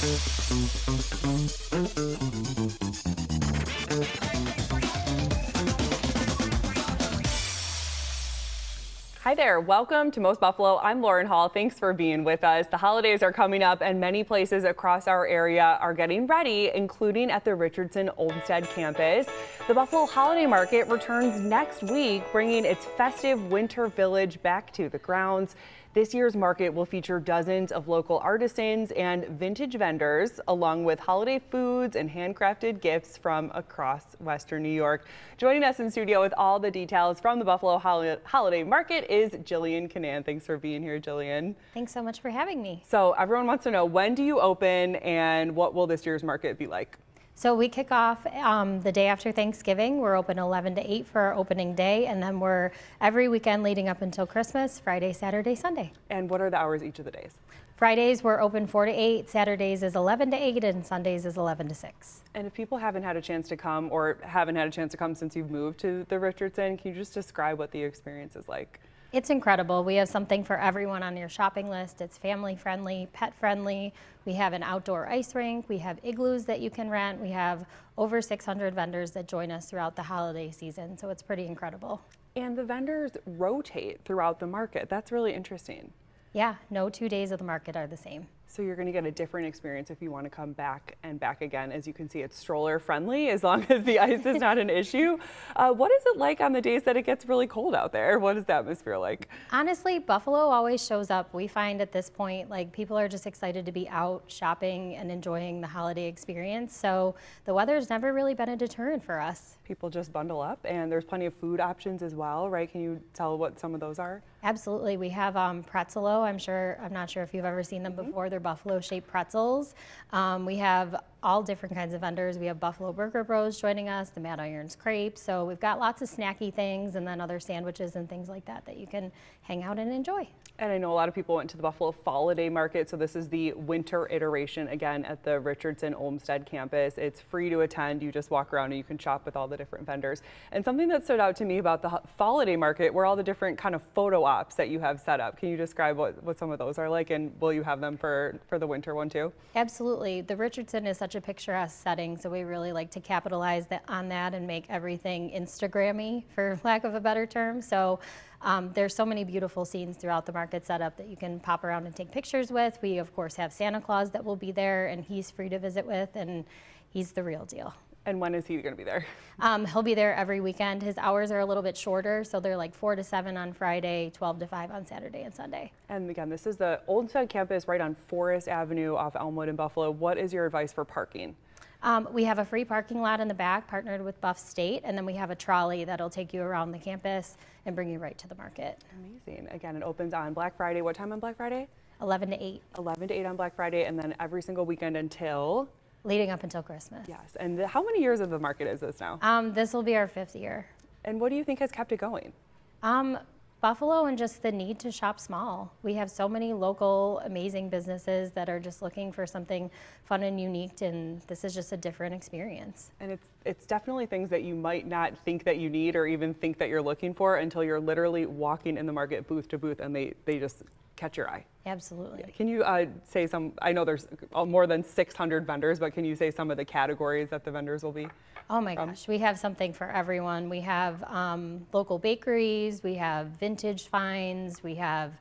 Hi there, welcome to Most Buffalo. I'm Lauren Hall. Thanks for being with us. The holidays are coming up and many places across our area are getting ready, including at the Richardson Olmsted campus. The Buffalo Holiday Market returns next week, bringing its festive winter village back to the grounds. This year's market will feature dozens of local artisans and vintage vendors, along with holiday foods and handcrafted gifts from across Western New York. Joining us in studio with all the details from the Buffalo Holiday Market is Jillian Canaan. Thanks for being here, Jillian. Thanks so much for having me. So everyone wants to know, when do you open and what will this year's market be like? So we kick off the day after Thanksgiving. We're open 11 to 8 for our opening day, and then we're every weekend leading up until Christmas, Friday, Saturday, Sunday. And what are the hours each of the days? Fridays we're open 4 to 8, Saturdays is 11 to 8, and Sundays is 11 to 6. And if people haven't had a chance to come or haven't had a chance to come since you've moved to the Richardson, can you just describe what the experience is like? It's incredible. We have something for everyone on your shopping list. It's family friendly, pet friendly. We have an outdoor ice rink. We have igloos that you can rent. We have over 600 vendors that join us throughout the holiday season. So it's pretty incredible. And the vendors rotate throughout the market. That's really interesting. Yeah, no 2 days of the market are the same. So you're going to get a different experience if you want to come back and back again. As you can see, it's stroller friendly as long as the ice is not an issue. What is it like on the days that it gets really cold out there? What is the atmosphere like? Honestly, Buffalo always shows up. We find at this point, like, people are just excited to be out shopping and enjoying the holiday experience. So the weather's never really been a deterrent for us. People just bundle up, and there's plenty of food options as well, right? Can you tell what some of those are? Absolutely. We have Pretzelo. I'm not sure if you've ever seen them before. They're buffalo-shaped pretzels. We have all different kinds of vendors. We have Buffalo Burger Bros joining us, the Mad Irons Crepes. So we've got lots of snacky things and then other sandwiches and things like that that you can hang out and enjoy. And I know a lot of people went to the Buffalo Holiday Market, so this is the winter iteration again at the Richardson Olmsted campus. It's free to attend. You just walk around and you can shop with all the different vendors. And something that stood out to me about the Holiday Market were all the different kind of photo ops that you have set up. Can you describe what some of those are like, and will you have them for the winter one too? Absolutely. The Richardson is such a picturesque setting, so we really like to capitalize on that and make everything Instagrammy, for lack of a better term. So there's so many beautiful scenes throughout the market setup that you can pop around and take pictures with. We of course have Santa Claus that will be there, and he's free to visit with, and he's the real deal. And when is he going to be there? He'll be there every weekend. His hours are a little bit shorter, so they're like 4 to 7 on Friday, 12 to 5 on Saturday and Sunday. And again, this is the Olmsted campus right on Forest Avenue off Elmwood in Buffalo. What is your advice for parking? We have a free parking lot in the back, partnered with Buff State, and then we have a trolley that'll take you around the campus and bring you right to the market. Amazing. Again, it opens on Black Friday. What time on Black Friday? 11 to 8. 11 to 8 on Black Friday, and then every single weekend until? Leading up until Christmas. Yes. And how many years of the market is this now? This will be our 5th year. And what do you think has kept it going? Buffalo and just the need to shop small. We have so many local amazing businesses that are just looking for something fun and unique, and this is just a different experience. And it's definitely things that you might not think that you need or even think that you're looking for until you're literally walking in the market booth to booth and they just catch your eye. Absolutely. Yeah. Can you say some, I know there's more than 600 vendors, but can you say some of the categories that the vendors will be? Oh my gosh, we have something for everyone. We have local bakeries, we have vintage finds, we have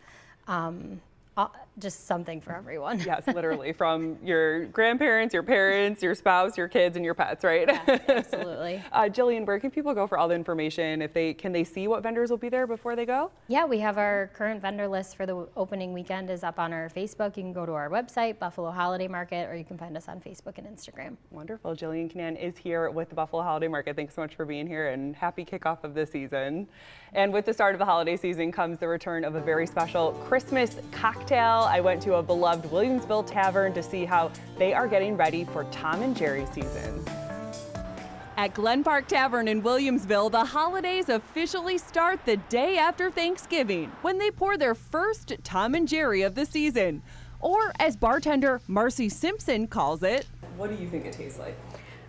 just something for everyone. Yes, literally, from your grandparents, your parents, your spouse, your kids, and your pets, right? Yes, absolutely. Jillian, where can people go for all the information? Can they see what vendors will be there before they go? Yeah, we have our current vendor list for the opening weekend is up on our Facebook. You can go to our website, Buffalo Holiday Market, or you can find us on Facebook and Instagram. Wonderful. Jillian Canaan is here with the Buffalo Holiday Market. Thanks so much for being here, and happy kickoff of the season. And with the start of the holiday season comes the return of a very special Christmas cocktail. I went to a beloved Williamsville tavern to see how they are getting ready for Tom and Jerry season. At Glen Park Tavern in Williamsville, the holidays officially start the day after Thanksgiving when they pour their first Tom and Jerry of the season. Or as bartender Marcy Simpson calls it, what do you think it tastes like?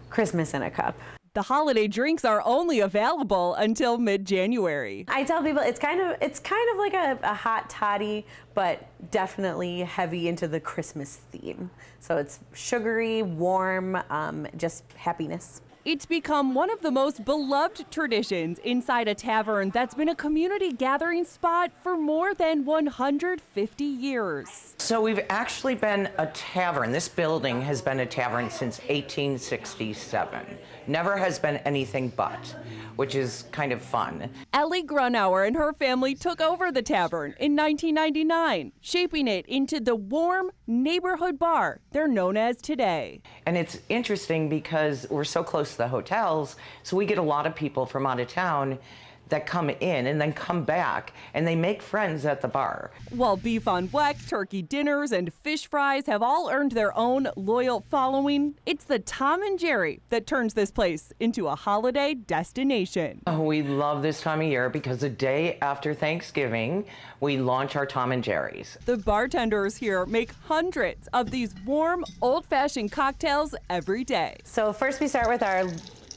Christmas in a cup. The holiday drinks are only available until mid-January. I tell people it's kind of like a hot toddy, but definitely heavy into the Christmas theme. So it's sugary, warm, just happiness. It's become one of the most beloved traditions inside a tavern that's been a community gathering spot for more than 150 years. So we've actually been a tavern. This building has been a tavern since 1867. Never has been anything but, which is kind of fun. Ellie Grunauer and her family took over the tavern in 1999, shaping it into the warm neighborhood bar they're known as today. And it's interesting because we're so close to the hotels, so we get a lot of people from out of town that come in and then come back, and they make friends at the bar. While beef on black, turkey dinners, and fish fries have all earned their own loyal following, it's the Tom and Jerry that turns this place into a holiday destination. Oh, we love this time of year because the day after Thanksgiving, we launch our Tom and Jerry's. The bartenders here make hundreds of these warm, old-fashioned cocktails every day. So first we start with our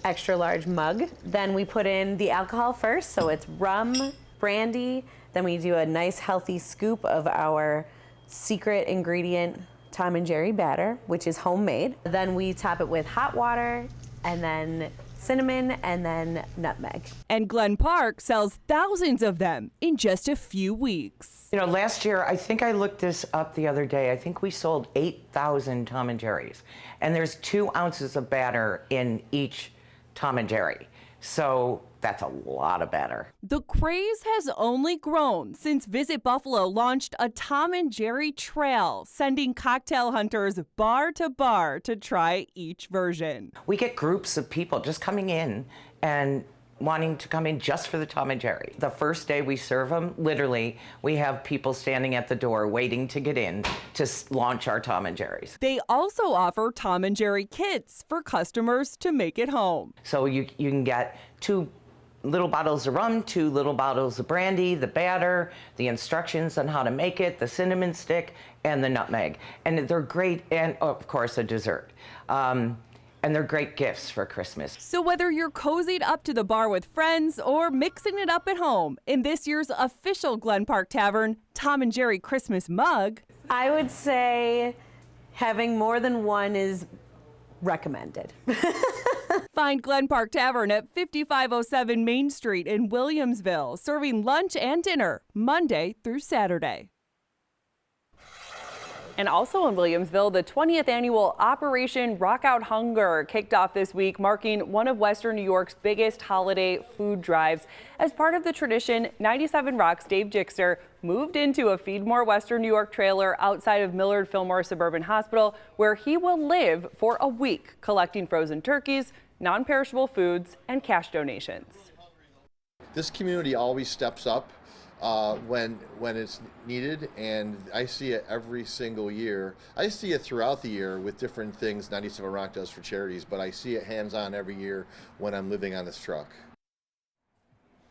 extra large mug. Then we put in the alcohol first, so it's rum, brandy. Then we do a nice healthy scoop of our secret ingredient Tom and Jerry batter, which is homemade. Then we top it with hot water and then cinnamon and then nutmeg. And Glen Park sells thousands of them in just a few weeks. You know, last year, I think I looked this up the other day, I think we sold 8,000 Tom and Jerry's. And there's 2 ounces of batter in each Tom and Jerry. So that's a lot of batter. The craze has only grown since Visit Buffalo launched a Tom and Jerry trail, sending cocktail hunters bar to bar to try each version. We get groups of people just coming in and wanting to come in just for the Tom and Jerry. The first day we serve them, literally, we have people standing at the door waiting to get in to launch our Tom and Jerry's. They also offer Tom and Jerry kits for customers to make it home. So you can get 2 little bottles of rum, 2 little bottles of brandy, the batter, the instructions on how to make it, the cinnamon stick, and the nutmeg. And they're great, and of course a dessert. And they're great gifts for Christmas. So whether you're cozied up to the bar with friends or mixing it up at home, in this year's official Glen Park Tavern Tom and Jerry Christmas mug, I would say having more than one is recommended. find Glen Park Tavern at 5507 Main Street in Williamsville, serving lunch and dinner Monday through Saturday. And also in Williamsville, the 20th annual Operation Rock Out Hunger kicked off this week, marking one of Western New York's biggest holiday food drives. As part of the tradition, 97 Rock's Dave Jixter moved into a Feed More Western New York trailer outside of Millard Fillmore Suburban Hospital, where he will live for a week, collecting frozen turkeys, non-perishable foods, and cash donations. This community always steps up when it's needed, and I see it every single year. I see it throughout the year with different things 97 Rock does for charities, but I see it hands-on every year when I'm living on this truck.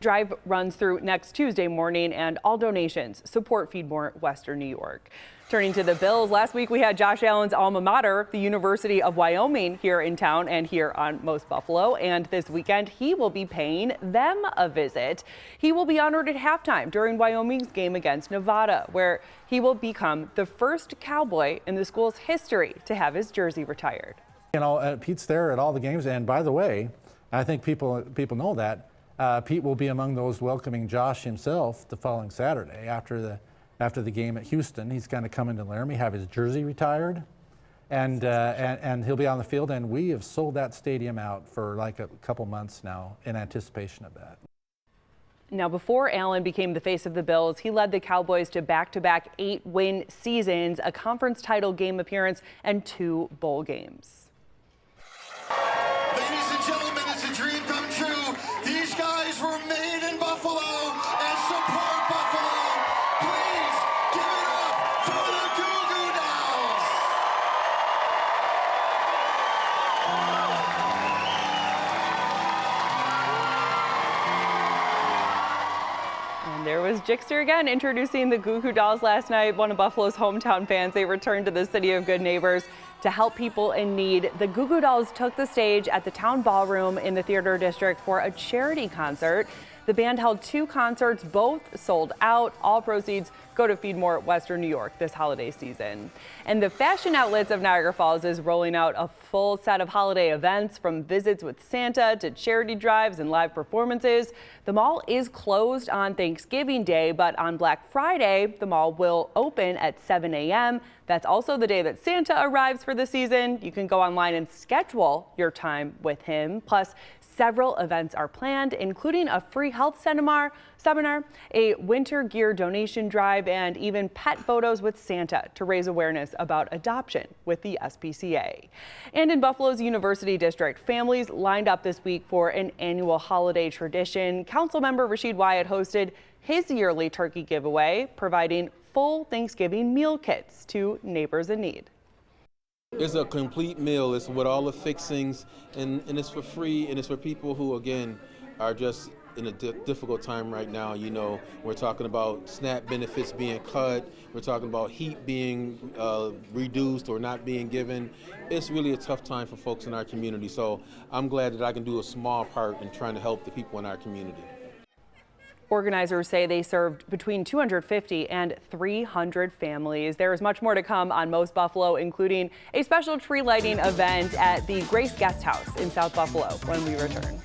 Drive runs through next Tuesday morning, and all donations support Feed More Western New York. Turning to the Bills, last week we had Josh Allen's alma mater, the University of Wyoming, here in town and here on Most Buffalo. And this weekend, he will be paying them a visit. He will be honored at halftime during Wyoming's game against Nevada, where he will become the first Cowboy in the school's history to have his jersey retired. You know, Pete's there at all the games, and by the way, I think people know that Pete will be among those welcoming Josh himself the following Saturday after the game at Houston. He's going to come into Laramie, have his jersey retired, and he'll be on the field. And we have sold that stadium out for like a couple months now in anticipation of that. Now, before Allen became the face of the Bills, he led the Cowboys to back-to-back 8-win seasons, a conference title game appearance, and 2 bowl games. Ladies and gentlemen, it's a dream come true. These guys were made in Buffalo and support Buffalo. Please give it up for the Goo Goo Dolls. And there was Jixter again introducing the Goo Goo Dolls last night. One of Buffalo's hometown fans, they returned to the City of Good Neighbors to help people in need. The Goo Goo Dolls took the stage at the town ballroom in the theater district for a charity concert. The band held 2 concerts, both sold out. All proceeds go to feed more Western New York this holiday season. And the Fashion Outlets of Niagara Falls is rolling out a full set of holiday events, from visits with Santa to charity drives and live performances. The mall is closed on Thanksgiving Day, but on Black Friday, the mall will open at 7 a.m. That's also the day that Santa arrives for the season. You can go online and schedule your time with him. Plus, several events are planned, including a free health seminar, a winter gear donation drive, and even pet photos with Santa to raise awareness about adoption with the SPCA. And in Buffalo's University District, families lined up this week for an annual holiday tradition. Councilmember Rashid Wyatt hosted his yearly turkey giveaway, providing full Thanksgiving meal kits to neighbors in need. It's a complete meal. It's with all the fixings, and it's for free, and it's for people who, again, are just in a difficult time right now. You know, we're talking about SNAP benefits being cut. We're talking about heat being reduced or not being given. It's really a tough time for folks in our community. So I'm glad that I can do a small part in trying to help the people in our community. Organizers say they served between 250 and 300 families. There is much more to come on Most Buffalo, including a special tree lighting event at the Grace Guest House in South Buffalo when we return.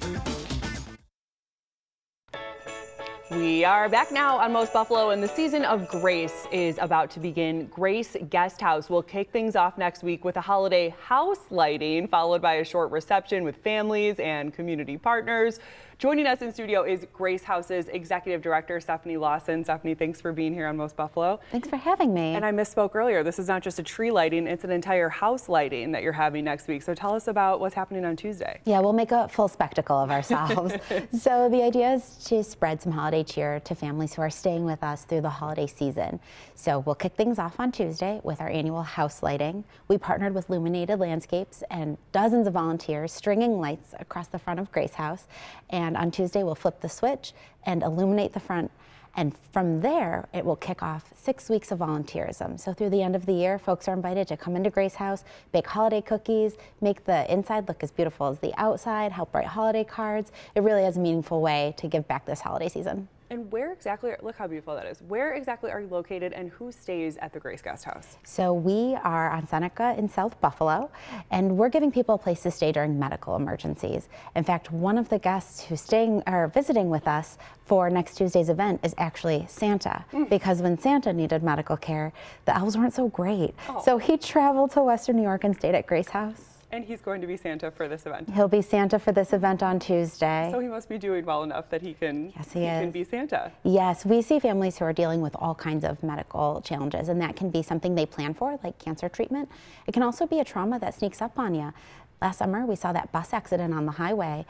We are back now on Most Buffalo, and the season of Grace is about to begin. Grace Guest House will kick things off next week with a holiday house lighting, followed by a short reception with families and community partners. Joining us in studio is Grace House's Executive Director, Stephanie Lawson. Stephanie, thanks for being here on Most Buffalo. Thanks for having me. And I misspoke earlier. This is not just a tree lighting, it's an entire house lighting that you're having next week. So tell us about what's happening on Tuesday. Yeah, we'll make a full spectacle of ourselves. So the idea is to spread some holiday cheer to families who are staying with us through the holiday season. So we'll kick things off on Tuesday with our annual house lighting. We partnered with Illuminated Landscapes and dozens of volunteers stringing lights across the front of Grace House. And on Tuesday, we'll flip the switch and illuminate the front. And from there, it will kick off 6 weeks of volunteerism. So through the end of the year, folks are invited to come into Grace House, bake holiday cookies, make the inside look as beautiful as the outside, help write holiday cards. It really is a meaningful way to give back this holiday season. And where exactly, look how beautiful that is. Where exactly are you located, and who stays at the Grace Guest House? So we are on Seneca in South Buffalo, and we're giving people a place to stay during medical emergencies. In fact, one of the guests who's staying or visiting with us for next Tuesday's event is actually Santa, because when Santa needed medical care, the elves weren't so great. So he traveled to Western New York and stayed at Grace House. And he's going to be Santa for this event. He'll be Santa for this event on Tuesday. So he must be doing well enough that he can, can be Santa. Yes, we see families who are dealing with all kinds of medical challenges, and that can be something they plan for, like cancer treatment. It can also be a trauma that sneaks up on you. Last summer, we saw that bus accident on the highway.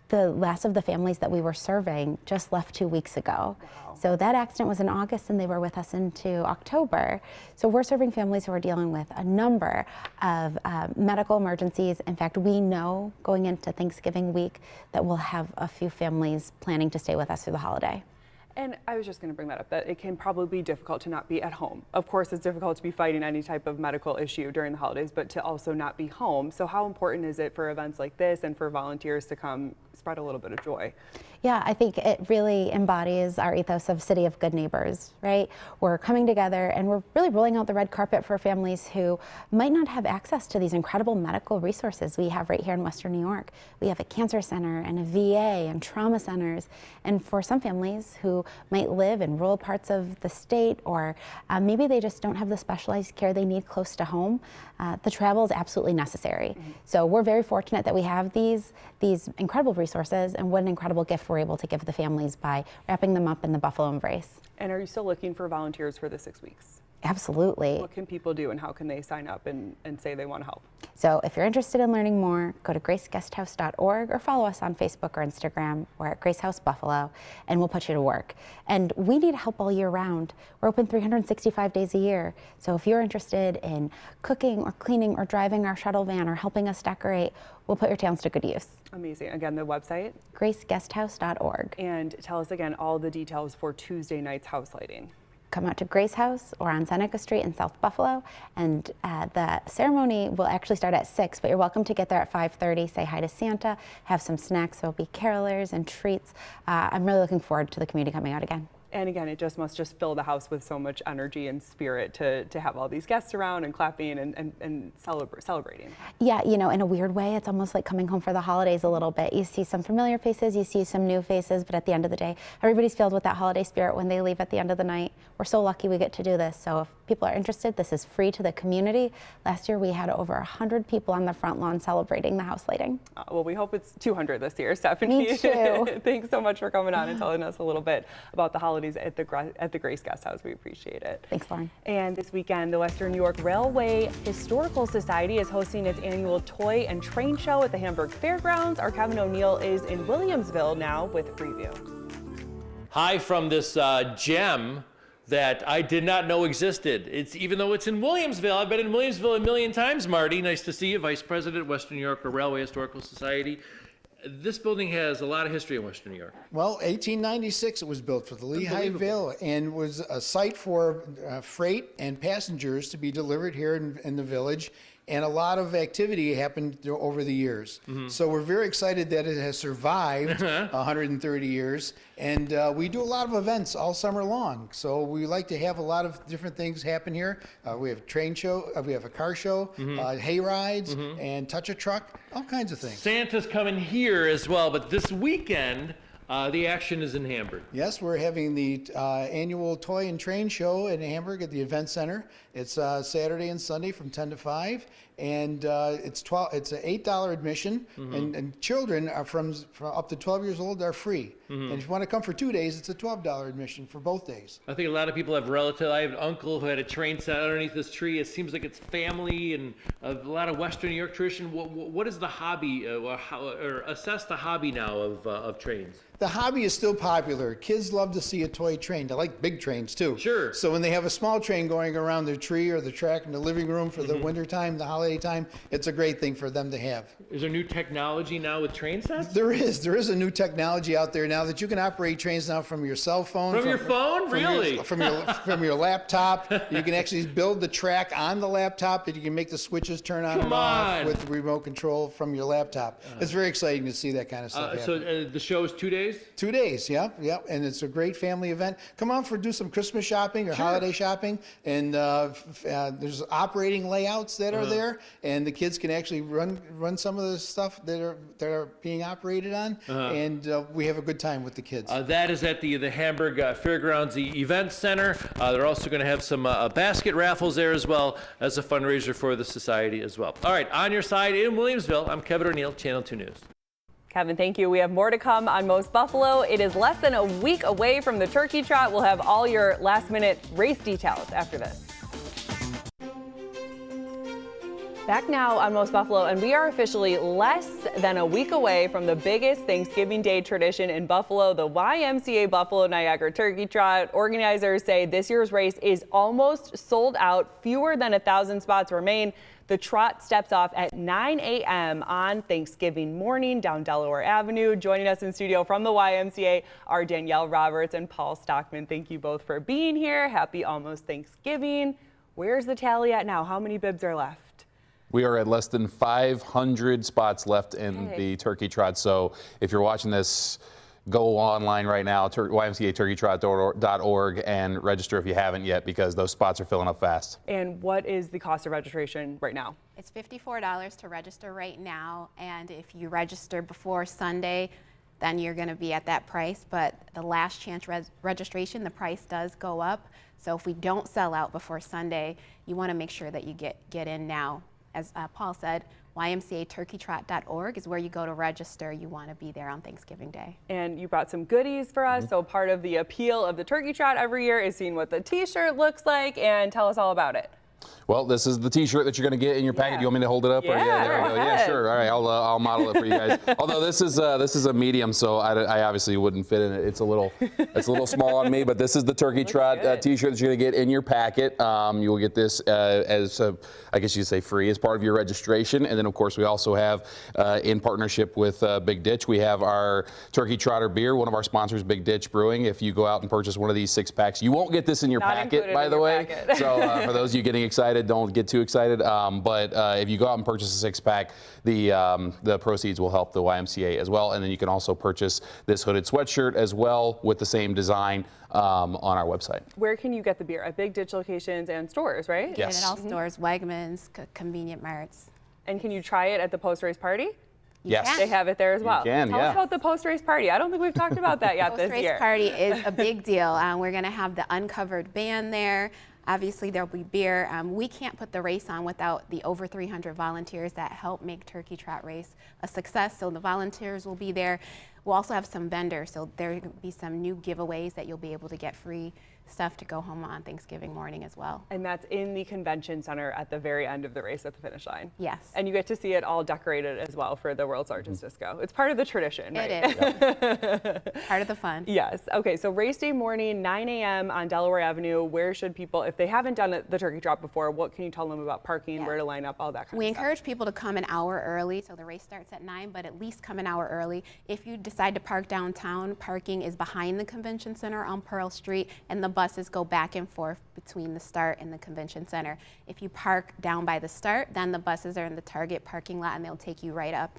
The last of the families that we were serving just left 2 weeks ago. Wow. So that accident was in August, and they were with us into October. So we're serving families who are dealing with a number of medical emergencies. In fact, we know going into Thanksgiving week that we'll have a few families planning to stay with us through the holiday. And I was just going to bring that up, that it can probably be difficult to not be at home. Of course, it's difficult to be fighting any type of medical issue during the holidays, but to also not be home. So how important is it for events like this and for volunteers to come spread a little bit of joy? Yeah, I think it really embodies our ethos of City of Good Neighbors, right? We're coming together and we're really rolling out the red carpet for families who might not have access to these incredible medical resources we have right here in Western New York. We have a cancer center and a VA and trauma centers. And for some families who might live in rural parts of the state, or maybe they just don't have the specialized care they need close to home, the travel is absolutely necessary. So we're very fortunate that we have these incredible resources, and what an incredible gift we're able to give the families by wrapping them up in the Buffalo embrace. And are you still looking for volunteers for the 6 weeks? Absolutely. What can people do, and how can they sign up and say they want to help? So if you're interested in learning more, go to graceguesthouse.org or follow us on Facebook or Instagram. We're at Grace House Buffalo, and we'll put you to work. And we need help all year round. We're open 365 days a year. So if you're interested in cooking or cleaning or driving our shuttle van or helping us decorate, we'll put your talents to good use. Amazing. Again, the website? graceguesthouse.org. And tell us again all the details for Tuesday night's house lighting. Come out to Grace House or on Seneca Street in South Buffalo, and the ceremony will actually start at 6, but you're welcome to get there at 5:30, say hi to Santa, have some snacks. There'll be carolers and treats. I'm really looking forward to the community coming out again. And again, it just must just fill the house with so much energy and spirit to have all these guests around and clapping and celebrating. Yeah, you know, in a weird way, it's almost like coming home for the holidays a little bit. You see some familiar faces, you see some new faces, but at the end of the day, everybody's filled with that holiday spirit when they leave at the end of the night. We're so lucky we get to do this. So if people are interested, this is free to the community. Last year, we had over 100 people on the front lawn celebrating the house lighting. Well, we hope it's 200 this year, Stephanie. Me too. Thanks so much for coming on and telling us a little bit about the holidays at the Grace Guest House. We appreciate it. Thanks, Lauren. And this weekend, the Western New York Railway Historical Society is hosting its annual toy and train show at the Hamburg Fairgrounds. Our Kevin O'Neill is in Williamsville now with a preview. Hi from this gem that I did not know existed. Even though it's in Williamsville. I've been in Williamsville a million times, Marty. Nice to see you, Vice President, Western New York Railway Historical Society. This building has a lot of history in Western New York. Well, 1896 it was built for the Lehigh Vale and was a site for freight and passengers to be delivered here in the village. And a lot of activity happened over the years. So we're very excited that it has survived 130 years. And we do a lot of events all summer long. So we like to have a lot of different things happen here. We have a train show, we have a car show, hay rides, and touch a truck, all kinds of things. Santa's coming here as well, but this weekend, the action is in Hamburg. Yes, we're having the annual toy and train show in Hamburg at the Event Center. It's Saturday and Sunday from 10 to 5, and it's an $8 admission, and children are from up to 12 years old are free. And if you want to come for 2 days, it's a $12 admission for both days. I think a lot of people have relatives. I have an uncle who had a train set underneath this tree. It seems like it's family and a lot of Western New York tradition. What is the hobby, or assess the hobby now of trains? The hobby is still popular. Kids love to see a toy train. They like big trains too. Sure. So when they have a small train going around their tree or the track in the living room for the winter time, the holiday time, it's a great thing for them to have. Is there new technology now with train sets? There is a new technology out there now that you can operate trains now from your cell phone. From your phone? Really? From your laptop. You can actually build the track on the laptop, and you can make the switches turn on and off with the remote control from your laptop. It's very exciting to see that kind of stuff happen. So the show is 2 days? 2 days, yep, and it's a great family event. Come on do some Christmas shopping or holiday shopping, and there's operating layouts that are there, and the kids can actually run some of the stuff that are being operated on, and we have a good time with the kids. That is at the Hamburg Fairgrounds Event Center. They're also going to have some basket raffles there as well as a fundraiser for the society as well. All right, on your side in Williamsville, I'm Kevin O'Neill, Channel 2 News. Kevin, thank you. We have more to come on Most Buffalo. It is less than a week away from the Turkey Trot. We'll have all your last-minute race details after this. Back now on Most Buffalo, and we are officially less than a week away from the biggest Thanksgiving Day tradition in Buffalo, the YMCA Buffalo Niagara Turkey Trot. Organizers say this year's race is almost sold out. Fewer than 1,000 spots remain. The trot steps off at 9 a.m. on Thanksgiving morning down Delaware Avenue. Joining us in studio from the YMCA are Danielle Roberts and Paul Stockman. Thank you both for being here. Happy almost Thanksgiving. Where's the tally at now? How many bibs are left? We are at less than 500 spots left in the Turkey Trot. So if you're watching this, go online right now, YMCATurkeytrot.org, and register if you haven't yet, because those spots are filling up fast. And what is the cost of registration right now? It's $54 to register right now, and if you register before Sunday, then you're going to be at that price. But the last chance registration, the price does go up. So if we don't sell out before Sunday, you want to make sure that you get in now. As Paul said, YMCATurkeytrot.org is where you go to register. You want to be there on Thanksgiving Day. And you brought some goodies for us. So part of the appeal of the Turkey Trot every year is seeing what the t-shirt looks like, and tell us all about it. Well, this is the T-shirt that you're going to get in your packet. You want me to hold it up? Yeah, or, yeah, there we go. Yeah, sure. All right, I'll model it for you guys. Although this is a medium, so I obviously wouldn't fit in it. It's a little small on me. But this is the Turkey Trot T-shirt that you're going to get in your packet. You will get this as I guess you could say free as part of your registration. And then of course we also have in partnership with Big Ditch, we have our Turkey Trotter beer. One of our sponsors, Big Ditch Brewing. If you go out and purchase one of these 6-packs, you won't get this in your packet, by the way. So for those of you getting excited, don't get too excited. But if you go out and purchase a 6-pack, the proceeds will help the YMCA as well. And then you can also purchase this hooded sweatshirt as well with the same design on our website. Where can you get the beer? At Big Ditch locations and stores, right? Yes. And at all stores, Wegmans, convenient marts. And can you try it at the post-race party? Yes. They have it there as well. You can, Tell us about the post-race party. I don't think we've talked about that yet this year. Post-race party is a big deal. We're going to have the Uncovered band there. Obviously, there'll be beer. We can't put the race on without the over 300 volunteers that help make Turkey Trot Race a success. So the volunteers will be there. We'll also have some vendors, so there will be some new giveaways that you'll be able to get free stuff to go home on Thanksgiving morning as well. And that's in the convention center at the very end of the race at the finish line. Yes. And you get to see it all decorated as well for the World's Largest Disco. It's part of the tradition, right? It is. Part of the fun. Yes. Okay, so race day morning, 9 a.m. on Delaware Avenue. Where should people, if they haven't done the turkey trot before, what can you tell them about parking, where to line up, all that kind of stuff? We encourage people to come an hour early, so the race starts at 9, but at least come an hour early. If you decide to park downtown, parking is behind the convention center on Pearl Street, and the buses go back and forth between the start and the convention center. If you park down by the start, then the buses are in the Target parking lot, and they'll take you right up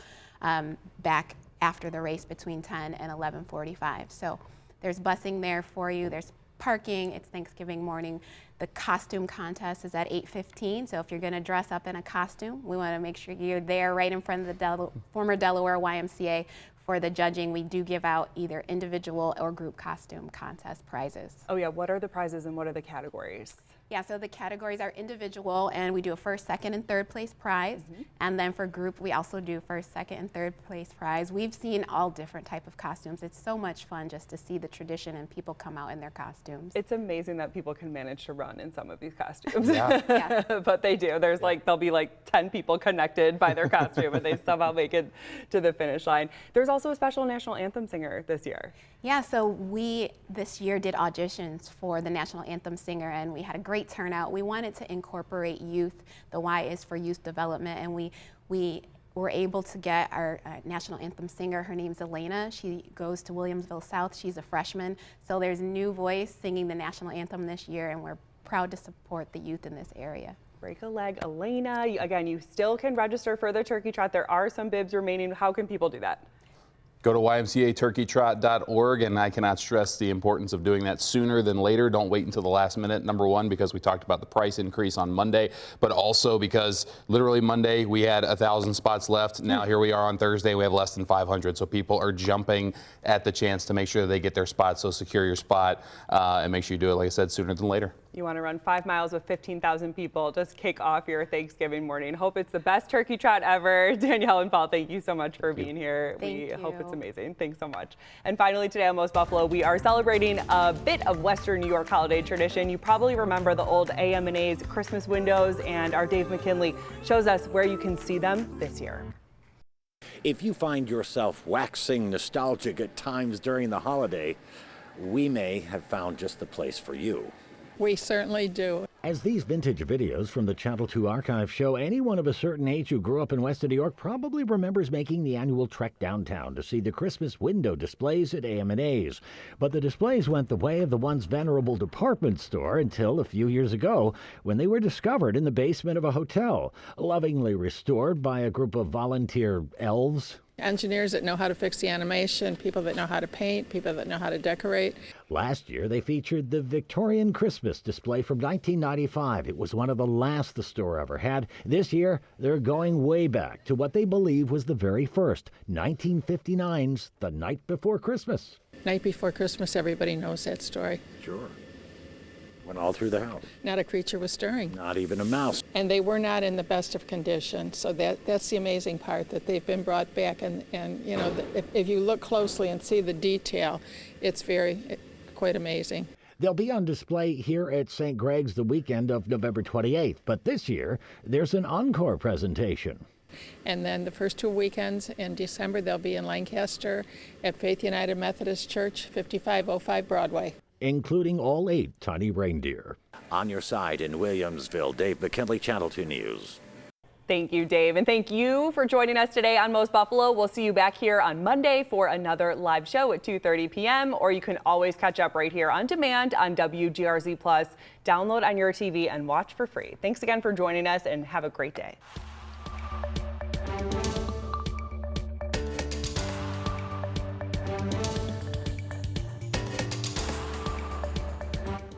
back after the race between 10 and 11:45. So there's busing there for you. There's parking. It's Thanksgiving morning. The costume contest is at 8:15. So if you're going to dress up in a costume, we want to make sure you're there right in front of the former Delaware YMCA. For the judging, we do give out either individual or group costume contest prizes. Oh yeah, what are the prizes and what are the categories? Yeah, so the categories are individual, and we do a first, second, and third place prize. And then for group, we also do first, second, and third place prize. We've seen all different type of costumes. It's so much fun just to see the tradition and people come out in their costumes. It's amazing that people can manage to run in some of these costumes. Yeah. But they do. There's there'll be 10 people connected by their costume and they somehow make it to the finish line. There's also a special national anthem singer this year. Yeah, so we this year did auditions for the national anthem singer, and we had a great turnout. We wanted to incorporate youth. The Y is for youth development, and we were able to get our national anthem singer. Her name's Elena. She goes to Williamsville South. She's a freshman. So there's a new voice singing the national anthem this year, and we're proud to support the youth in this area. Break a leg, Elena. Again, you still can register for the turkey trot. There are some bibs remaining. How can people do that? Go to ymcaturkeytrot.org, and I cannot stress the importance of doing that sooner than later. Don't wait until the last minute. Number one, because we talked about the price increase on Monday, but also because literally Monday we had 1,000 spots left. Now here we are on Thursday, we have less than 500. So people are jumping at the chance to make sure that they get their spot. So secure your spot and make sure you do it, like I said, sooner than later. You want to run 5 miles with 15,000 people. Just kick off your Thanksgiving morning. Hope it's the best turkey trot ever. Danielle and Paul, thank you so much for being here. We hope it's amazing. Thanks so much. And finally today on Most Buffalo, we are celebrating a bit of Western New York holiday tradition. You probably remember the old AM&A's Christmas windows, and our Dave McKinley shows us where you can see them this year. If you find yourself waxing nostalgic at times during the holiday, we may have found just the place for you. We certainly do. As these vintage videos from the Channel 2 archive show, anyone of a certain age who grew up in Western New York probably remembers making the annual trek downtown to see the Christmas window displays at AM&A's. But the displays went the way of the once venerable department store until a few years ago, when they were discovered in the basement of a hotel, lovingly restored by a group of volunteer elves. Engineers that know how to fix the animation, people that know how to paint, people that know how to decorate. Last year, they featured the Victorian Christmas display from 1995. It was one of the last the store ever had. This year, they're going way back to what they believe was the very first, 1959's The Night Before Christmas. Night Before Christmas, everybody knows that story. Sure. Went all through the house. Not a creature was stirring. Not even a mouse. And they were not in the best of condition. So that's the amazing part, that they've been brought back. And you know, if you look closely and see the detail, it's quite amazing. They'll be on display here at St. Greg's the weekend of November 28th, but this year there's an encore presentation. And then the first 2 weekends in December, they'll be in Lancaster at Faith United Methodist Church, 5505 Broadway. Including all 8 tiny reindeer. On your side in Williamsville, Dave McKinley, Channel 2 News. Thank you, Dave. And thank you for joining us today on Most Buffalo. We'll see you back here on Monday for another live show at 2:30 p.m. Or you can always catch up right here on demand on WGRZ+. Download on your TV and watch for free. Thanks again for joining us and have a great day.